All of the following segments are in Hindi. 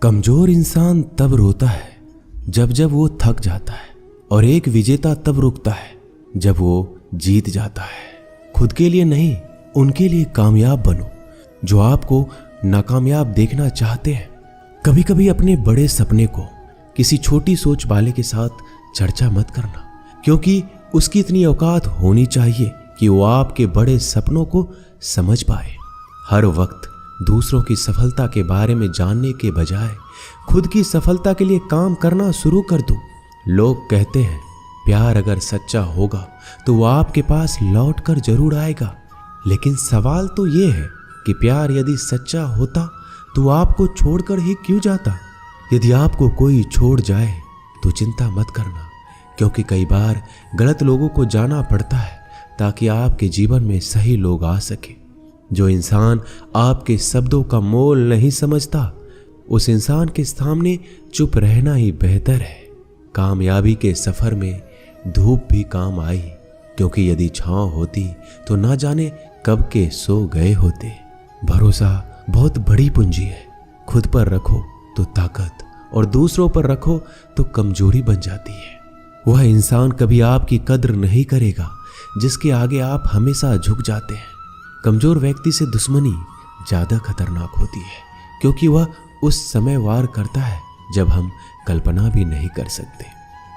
कमजोर इंसान तब रोता है जब जब वो थक जाता है, और एक विजेता तब रुकता है जब वो जीत जाता है। खुद के लिए नहीं, उनके लिए कामयाब बनो जो आपको नाकामयाब देखना चाहते हैं। कभी कभी अपने बड़े सपने को किसी छोटी सोच वाले के साथ चर्चा मत करना, क्योंकि उसकी इतनी औकात होनी चाहिए कि वो आपके बड़े सपनों को समझ पाए। हर वक्त दूसरों की सफलता के बारे में जानने के बजाय खुद की सफलता के लिए काम करना शुरू कर दो। लोग कहते हैं प्यार अगर सच्चा होगा तो वो आपके पास लौट कर जरूर आएगा, लेकिन सवाल तो ये है कि प्यार यदि सच्चा होता तो आपको छोड़कर ही क्यों जाता। यदि आपको कोई छोड़ जाए तो चिंता मत करना, क्योंकि कई बार गलत लोगों को जाना पड़ता है ताकि आपके जीवन में सही लोग आ सके। जो इंसान आपके शब्दों का मोल नहीं समझता, उस इंसान के सामने चुप रहना ही बेहतर है। कामयाबी के सफर में धूप भी काम आई, क्योंकि यदि छांव होती तो ना जाने कब के सो गए होते। भरोसा बहुत बड़ी पूंजी है। खुद पर रखो तो ताकत, और दूसरों पर रखो तो कमजोरी बन जाती है। वह इंसान कभी आपकी कद्र नहीं करेगा जिसके आगे आप हमेशा झुक जाते हैं। कमजोर व्यक्ति से दुश्मनी ज्यादा खतरनाक होती है, क्योंकि वह उस समय वार करता है जब हम कल्पना भी नहीं कर सकते।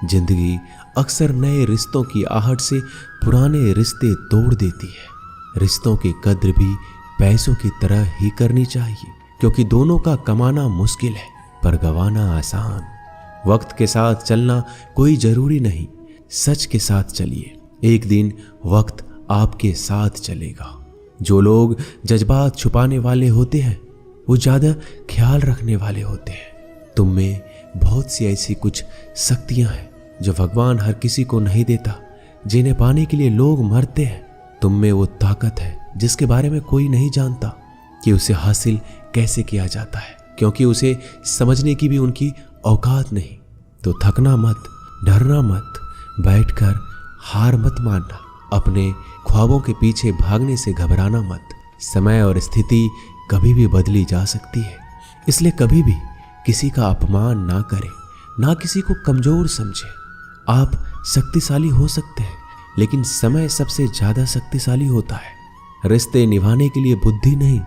जिंदगी अक्सर नए रिश्तों की आहट से पुराने रिश्ते तोड़ देती है। रिश्तों की कद्र भी पैसों की तरह ही करनी चाहिए, क्योंकि दोनों का कमाना मुश्किल है पर गंवाना आसान। वक्त के साथ चलना कोई जरूरी नहीं, सच के साथ चलिए। एक दिन वक्त आपके साथ चलेगा। जो लोग जज्बात छुपाने वाले होते हैं वो ज्यादा ख्याल रखने वाले होते हैं। तुम में बहुत सी ऐसी कुछ शक्तियां हैं जो भगवान हर किसी को नहीं देता, जिन्हें पाने के लिए लोग मरते हैं। तुम में वो ताकत है जिसके बारे में कोई नहीं जानता कि उसे हासिल कैसे किया जाता है, क्योंकि उसे समझने की भी उनकी औकात नहीं। तो थकना मत, डरना मत, बैठकर हार मत मानना, अपने ख्वाबों के पीछे भागने से घबराना मत। समय और स्थिति कभी भी बदली जा सकती है, इसलिए कभी भी किसी का अपमान ना करें, ना किसी को कमजोर समझे। आप शक्तिशाली हो सकते हैं, लेकिन समय सबसे ज्यादा शक्तिशाली होता है। रिश्ते निभाने के लिए बुद्धि नहीं,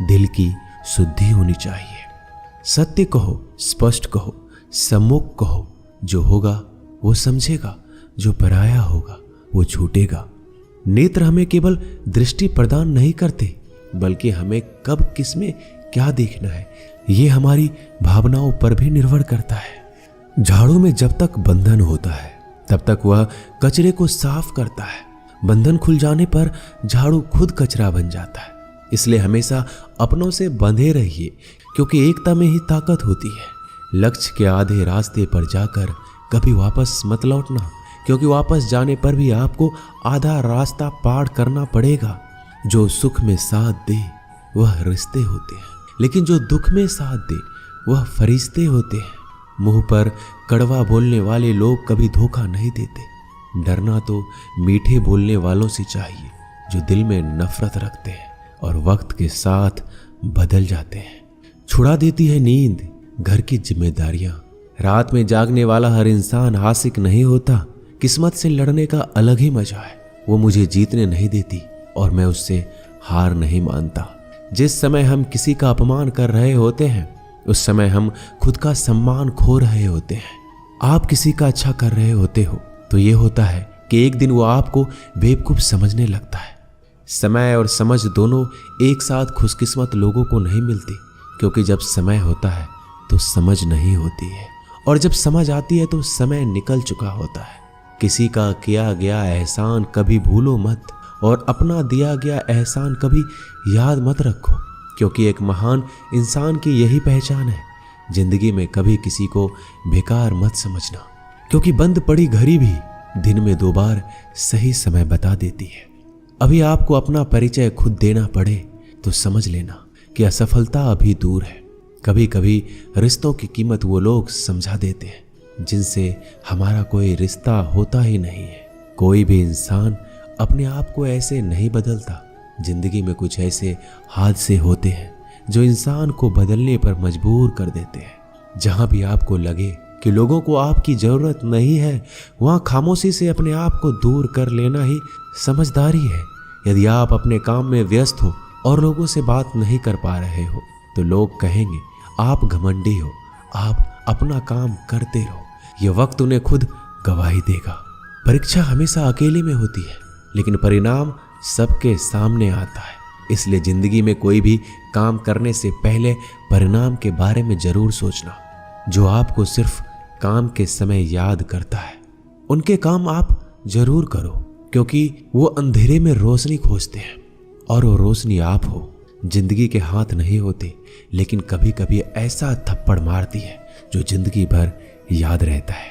दिल की शुद्धि होनी चाहिए। सत्य कहो, स्पष्ट कहो, सम्मुख कहो। जो होगा वो समझेगा, जो पराया होगा वो छूटेगा। नेत्र हमें केवल दृष्टि प्रदान नहीं करते, बल्कि हमें कब किस में क्या देखना है ये हमारी भावनाओं पर भी निर्भर करता है। झाड़ू में जब तक बंधन होता है तब तक वह कचरे को साफ करता है। बंधन खुल जाने पर झाड़ू खुद कचरा बन जाता है। इसलिए हमेशा अपनों से बंधे रहिए, क्योंकि एकता में ही ताकत होती है। लक्ष्य के आधे रास्ते पर जाकर कभी वापस मत लौटना, क्योंकि वापस जाने पर भी आपको आधा रास्ता पार करना पड़ेगा। जो सुख में साथ दे वह रिश्ते होते हैं, लेकिन जो दुख में साथ दे वह फरिश्ते होते हैं। मुंह पर कड़वा बोलने वाले लोग कभी धोखा नहीं देते। डरना तो मीठे बोलने वालों से चाहिए जो दिल में नफरत रखते हैं और वक्त के साथ बदल जाते हैं। छुड़ा देती है नींद घर की जिम्मेदारियां। रात में जागने वाला हर इंसान आशिक नहीं होता। किस्मत से लड़ने का अलग ही मजा है। वो मुझे जीतने नहीं देती और मैं उससे हार नहीं मानता। जिस समय हम किसी का अपमान कर रहे होते हैं उस समय हम खुद का सम्मान खो रहे होते हैं। आप किसी का अच्छा कर रहे होते हो तो ये होता है कि एक दिन वो आपको बेवकूफ समझने लगता है। समय और समझ दोनों एक साथ खुशकिस्मत लोगों को नहीं मिलती, क्योंकि जब समय होता है तो समझ नहीं होती है, और जब समझ आती है तो समय निकल चुका होता है। किसी का किया गया एहसान कभी भूलो मत, और अपना दिया गया एहसान कभी याद मत रखो, क्योंकि एक महान इंसान की यही पहचान है। जिंदगी में कभी किसी को बेकार मत समझना, क्योंकि बंद पड़ी घड़ी भी दिन में 2 बार सही समय बता देती है। अभी आपको अपना परिचय खुद देना पड़े तो समझ लेना कि असफलता अभी दूर है। कभी कभी रिश्तों की कीमत वो लोग समझा देते हैं जिनसे हमारा कोई रिश्ता होता ही नहीं है। कोई भी इंसान अपने आप को ऐसे नहीं बदलता। जिंदगी में कुछ ऐसे हादसे होते हैं जो इंसान को बदलने पर मजबूर कर देते हैं। जहां भी आपको लगे कि लोगों को आपकी जरूरत नहीं है, वहां खामोशी से अपने आप को दूर कर लेना ही समझदारी है। यदि आप अपने काम में व्यस्त हो और लोगों से बात नहीं कर पा रहे हो तो लोग कहेंगे आप घमंडी हो, आप अपना काम करते रहो। यह वक्त उन्हें खुद गवाही देगा। परीक्षा हमेशा अकेले में होती है, लेकिन परिणाम सबके सामने आता है। इसलिए जिंदगी में कोई भी काम करने से पहले परिणाम के बारे में जरूर सोचना। जो आपको सिर्फ काम के समय याद करता है, उनके काम आप जरूर करो, क्योंकि वो अंधेरे में रोशनी खोजते हैं और वो रोशनी आप हो। जिंदगी के हाथ नहीं होते, लेकिन कभी कभी ऐसा थप्पड़ मारती है जो जिंदगी भर याद रहता है।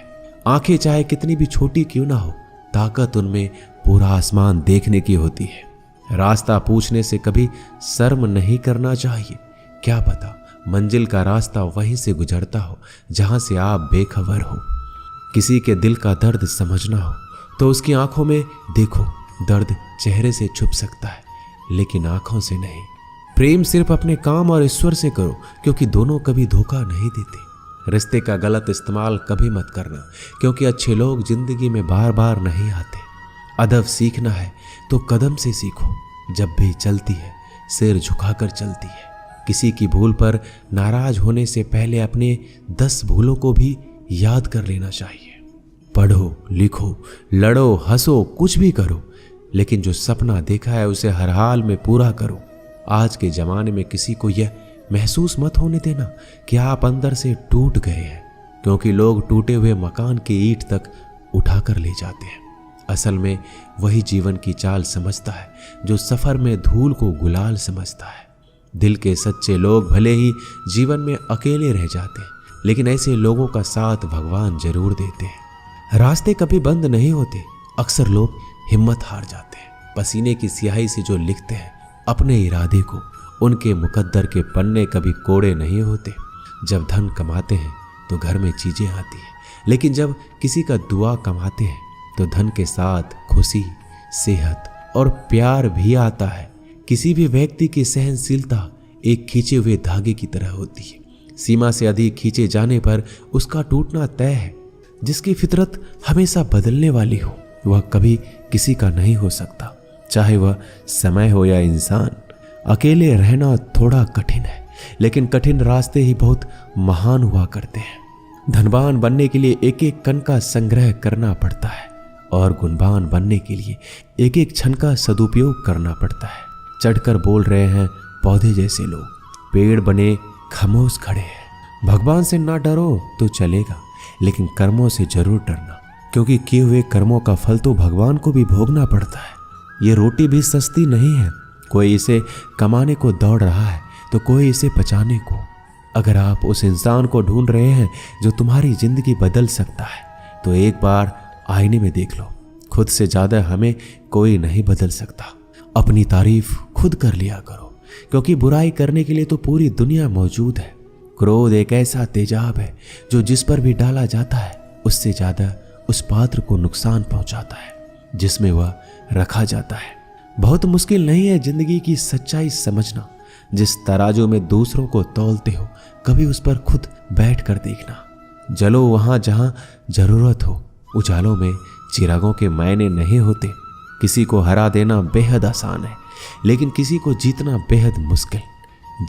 आंखें चाहे कितनी भी छोटी क्यों ना हो, ताकत उनमें पूरा आसमान देखने की होती है। रास्ता पूछने से कभी शर्म नहीं करना चाहिए। क्या पता मंजिल का रास्ता वहीं से गुजरता हो जहां से आप बेखबर हो। किसी के दिल का दर्द समझना हो तो उसकी आंखों में देखो। दर्द चेहरे से छुप सकता है, लेकिन आंखों से नहीं। प्रेम सिर्फ अपने काम और ईश्वर से करो, क्योंकि दोनों कभी धोखा नहीं देते। रिश्ते का गलत इस्तेमाल कभी मत करना, क्योंकि अच्छे लोग जिंदगी में बार बार नहीं आते। अदब सीखना है तो कदम से सीखो। जब भी चलती है सिर झुकाकर चलती है। किसी की भूल पर नाराज होने से पहले अपने 10 भूलों को भी याद कर लेना चाहिए। पढ़ो, लिखो, लड़ो, हंसो, कुछ भी करो, लेकिन जो सपना देखा है उसे हर हाल में पूरा करो। आज के जमाने में किसी को यह महसूस मत होने देना कि आप अंदर से टूट गए हैं, क्योंकि लोग टूटे हुए मकान की ईंट तक उठाकर ले जाते हैं। असल में वही जीवन की चाल समझता है जो सफर में धूल को गुलाल समझता है। दिल के सच्चे लोग भले ही जीवन में अकेले रह जाते हैं, लेकिन ऐसे लोगों का साथ भगवान जरूर देते हैं। रास्ते कभी बंद नहीं होते। अक्सर लोग हिम्मत हार जाते हैं। पसीने की स्याही से जो लिखते हैं अपने इरादे को, उनके मुकद्दर के पन्ने कभी कोड़े नहीं होते। जब धन कमाते हैं तो घर में चीजें आती हैं, लेकिन जब किसी का दुआ कमाते हैं तो धन के साथ खुशी, सेहत और प्यार भी आता है। किसी भी व्यक्ति की सहनशीलता एक खींचे हुए धागे की तरह होती है। सीमा से अधिक खींचे जाने पर उसका टूटना तय है। जिसकी फितरत हमेशा बदलने वाली हो वह कभी किसी का नहीं हो सकता, चाहे वह समय हो या इंसान। अकेले रहना थोड़ा कठिन है, लेकिन कठिन रास्ते ही बहुत महान हुआ करते हैं। धनवान बनने के लिए एक एक कण का संग्रह करना पड़ता है, और गुणवान बनने के लिए एक एक क्षण का सदुपयोग करना पड़ता है। चढ़कर बोल रहे हैं पौधे जैसे लोग, पेड़ बने खामोश खड़े हैं। भगवान से ना डरो तो चलेगा, लेकिन कर्मों से जरूर डरना, क्योंकि किए हुए कर्मों का फल तो भगवान को भी भोगना पड़ता है। ये रोटी भी सस्ती नहीं है। कोई इसे कमाने को दौड़ रहा है तो कोई इसे बचाने को। अगर आप उस इंसान को ढूंढ रहे हैं जो तुम्हारी जिंदगी बदल सकता है, तो एक बार आईने में देख लो। खुद से ज्यादा हमें कोई नहीं बदल सकता। अपनी तारीफ खुद कर लिया करो, क्योंकि बुराई करने के लिए तो पूरी दुनिया मौजूद है। क्रोध एक ऐसा तेजाब है जो जिस पर भी डाला जाता है उससे ज्यादा उस पात्र को नुकसान पहुंचाता है जिसमें वह रखा जाता है। बहुत मुश्किल नहीं है जिंदगी की सच्चाई समझना। जिस तराजू में दूसरों को तौलते हो, कभी उस पर खुद बैठ कर देखना। जलो वहां जहां जरूरत हो। उजालों में चिरागों के मायने नहीं होते। किसी को हरा देना बेहद आसान है, लेकिन किसी को जीतना बेहद मुश्किल।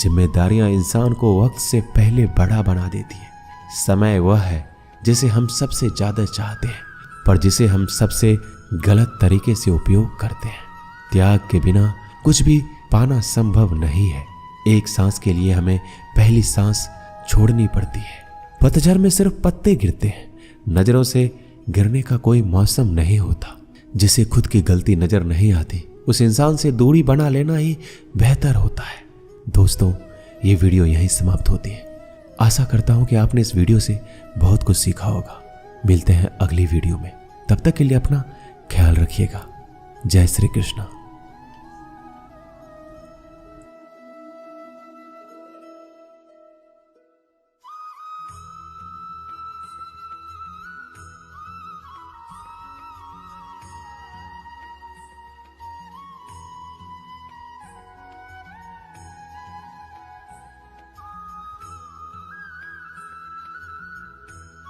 जिम्मेदारियां इंसान को वक्त से पहले बड़ा बना देती है। समय वह है जिसे हम सबसे ज्यादा चाहते हैं, पर जिसे हम सबसे गलत तरीके से उपयोग करते हैं। त्याग के बिना कुछ भी पाना संभव नहीं है। एक सांस के लिए हमें पहली सांस छोड़नी पड़ती है। पतझड़ में सिर्फ पत्ते गिरते हैं। नजरों से गिरने का कोई मौसम नहीं होता। जिसे खुद की गलती नजर नहीं आती, उस इंसान से दूरी बना लेना ही बेहतर होता है। दोस्तों, ये वीडियो यहीं समाप्त होती है। आशा करता हूं कि आपने इस वीडियो से बहुत कुछ सीखा होगा। मिलते हैं अगली वीडियो में। तब तक के लिए अपना ख्याल रखिएगा। जय श्री कृष्ण।